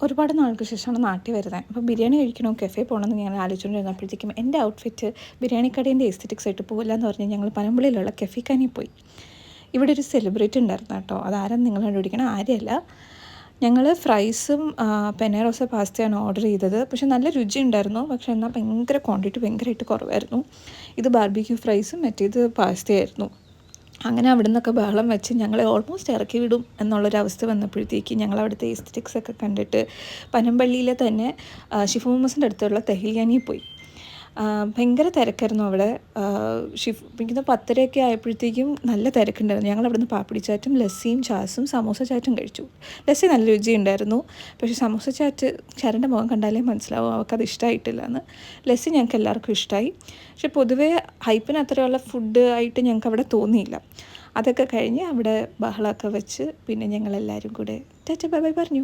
ഒരുപാട് നാൾക്ക് ശേഷമാണ് നാട്ടിൽ വരുന്നത്. അപ്പോൾ ബിരിയാണി കഴിക്കണോ കഫേ പോകണമെന്ന് ഞങ്ങൾ ആലോചിച്ചുകൊണ്ടിരുന്നപ്പോഴത്തേക്കും എൻ്റെ ഔട്ട്ഫിറ്റ് ബിരിയാണി കടേൻ്റെ എസ്തെറ്റിക്സ് ആയിട്ട് പോകില്ല എന്ന് പറഞ്ഞ് ഞങ്ങൾ പനമ്പള്ളിയിലുള്ള കഫേക്കാനിൽ പോയി. ഇവിടെ ഒരു സെലിബ്രിറ്റി ഉണ്ടായിരുന്നു കേട്ടോ. അതാരെന്ന് നിങ്ങൾ കണ്ടുപിടിക്കണം. ആരെയല്ല, ഞങ്ങൾ ഫ്രൈസും പെനേറോസ പാസ്തയാണ് ഓർഡർ ചെയ്തത്. പക്ഷെ നല്ല രുചി ഉണ്ടായിരുന്നു. പക്ഷെ എന്നാൽ ഭയങ്കര ക്വാണ്ടിറ്റി ഭയങ്കരമായിട്ട് കുറവായിരുന്നു. ഇത് ബാർബിക്യൂ ഫ്രൈസും മറ്റേത് പാസ്തയായിരുന്നു. അങ്ങനെ അവിടെ നിന്നൊക്കെ ബഹളം വെച്ച് ഞങ്ങളെ ഓൾമോസ്റ്റ് ഇറക്കി വിടും എന്നുള്ളൊരവസ്ഥ വന്നപ്പോഴത്തേക്ക് ഞങ്ങൾ അവിടുത്തെ എസ്തെറ്റിക്സ് ഒക്കെ കണ്ടിട്ട് പനമ്പള്ളിയിലെ തന്നെ ഷിഫു മുഹമ്മസിൻ്റെ അടുത്തുള്ള തെഹ്ലിയാനിൽ പോയി. ഭയങ്കര തിരക്കായിരുന്നു അവിടെ. എനിക്ക് 10:30 ആയപ്പോഴത്തേക്കും നല്ല തിരക്കുണ്ടായിരുന്നു. ഞങ്ങൾ അവിടെ നിന്ന് പാപ്പിടി ചാറ്റും ലസ്സിയും ചാസും സമൂസ ചാറ്റും കഴിച്ചു. ലസ്സി നല്ല രുചിയുണ്ടായിരുന്നു. പക്ഷേ സമൂസ ചാറ്റ് ശരൻ്റെ മുഖം കണ്ടാലേ മനസ്സിലാവും അവൾക്കത് ഇഷ്ടമായിട്ടില്ല എന്ന്. ലസ്സി ഞങ്ങൾക്ക് എല്ലാവർക്കും ഇഷ്ടമായി. പക്ഷെ പൊതുവേ ഹൈപ്പിന് അത്രയുള്ള ഫുഡ് ആയിട്ട് ഞങ്ങൾക്ക് അവിടെ തോന്നിയില്ല. അതൊക്കെ കഴിഞ്ഞ് അവിടെ ബഹളമൊക്കെ വെച്ച് പിന്നെ ഞങ്ങളെല്ലാവരും കൂടെ ടാറ്റ ബൈ ബൈ പറഞ്ഞു.